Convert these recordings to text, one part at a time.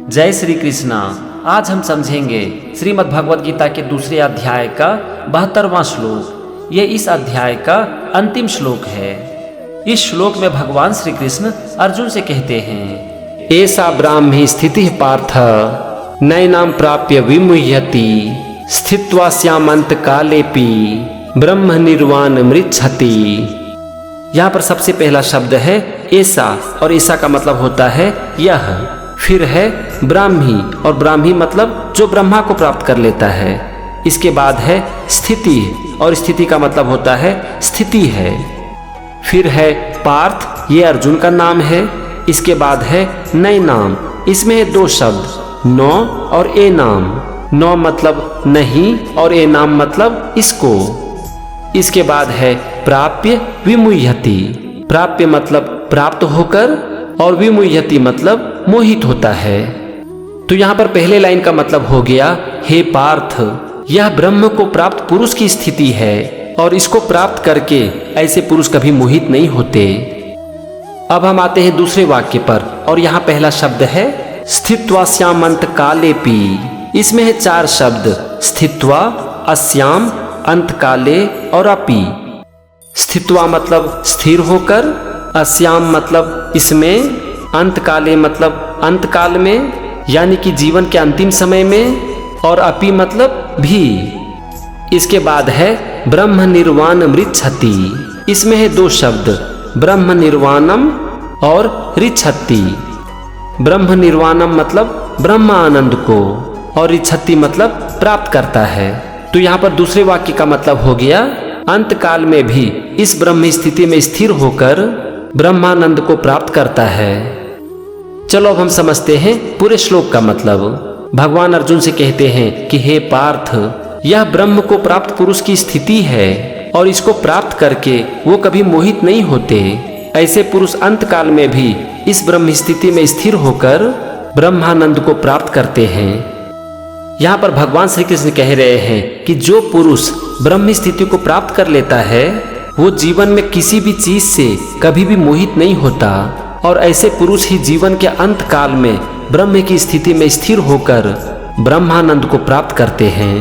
जय श्री कृष्णा। आज हम समझेंगे श्रीमद् भगवद गीता के दूसरे अध्याय का 72वां श्लोक। ये इस अध्याय का अंतिम श्लोक है। इस श्लोक में भगवान श्री कृष्ण अर्जुन से कहते हैं, ऐसा ब्राह्मी स्थिति पार्थ नैनाम प्राप्य विमुह्यति स्थित्वा स्यामंत कालेपि ब्रह्म निर्वाण मृच्छति। यहाँ पर सबसे पहला शब्द है ऐसा, और ऐसा का मतलब होता है यह। फिर है ब्राह्मी, और ब्राह्मी मतलब जो ब्रह्मा को प्राप्त कर लेता है। इसके बाद है स्थिति, और स्थिति का मतलब होता है स्थिति है। फिर है पार्थ, ये अर्जुन का नाम है। इसके बाद है नए नाम, इसमें है दो शब्द नो और ए नाम। नो मतलब नहीं और ए नाम मतलब इसको। इसके बाद है प्राप्य विमुह्यति, प्राप्य मतलब प्राप्त होकर, और विमुह्यति मतलब मोहित होता है। तो यहाँ पर पहले लाइन का मतलब हो गया, हे पार्थ, यह ब्रह्म को प्राप्त पुरुष की स्थिति है, और इसको प्राप्त करके ऐसे पुरुष कभी मोहित नहीं होते। अब हम आते हैं दूसरे वाक्य पर, और यहाँ पहला शब्द है स्थित्वा स्यामंत कालेपि। इसमें है चार शब्द स्थित्वा, अस्याम, अंत काले और अपि। स्थित्वा मतलब स्थिर होकर, अस्याम मतलब इसमें, अंत काले मतलब अंत काल में यानी कि जीवन के अंतिम समय में, और अपि मतलब भी। इसके बाद है ब्रह्म निर्वाण मृच्छति। इसमें है दो शब्द ब्रह्म निर्वाणम और ऋच्छति। ब्रह्म निर्वाणम मतलब ब्रह्म आनंद को, और ऋच्छति मतलब प्राप्त करता है। तो यहाँ पर दूसरे वाक्य का मतलब हो गया, अंत काल में भी इस ब्रह्म स्थिति में स्थिर होकर ब्रह्मानंद को प्राप्त करता है। चलो अब हम समझते हैं पूरे श्लोक का मतलब। भगवान अर्जुन से कहते हैं कि हे पार्थ, यह ब्रह्म को प्राप्त पुरुष की स्थिति है, और इसको प्राप्त करके वो कभी मोहित नहीं होते। ऐसे पुरुष अंत काल में भी इस ब्रह्म स्थिति में स्थिर होकर ब्रह्मानंद को प्राप्त करते हैं। यहाँ पर भगवान श्री कृष्ण कह रहे हैं कि जो पुरुष ब्रह्म स्थिति को प्राप्त कर लेता है, वो जीवन में किसी भी चीज से कभी भी मोहित नहीं होता, और ऐसे पुरुष ही जीवन के अंत काल में ब्रह्म की स्थिति में स्थिर होकर ब्रह्मानंद को प्राप्त करते हैं।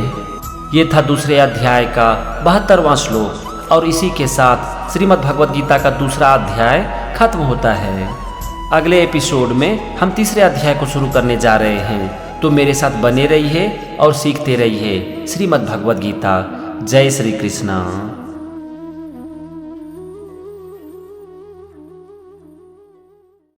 ये था दूसरे अध्याय का 72वां श्लोक, और इसी के साथ श्रीमद् भगवद गीता का दूसरा अध्याय खत्म होता है। अगले एपिसोड में हम तीसरे अध्याय को शुरू करने जा रहे हैं। तो मेरे साथ बने रहिए और सीखते रहिए श्रीमद् भगवद गीता। जय श्री कृष्णा।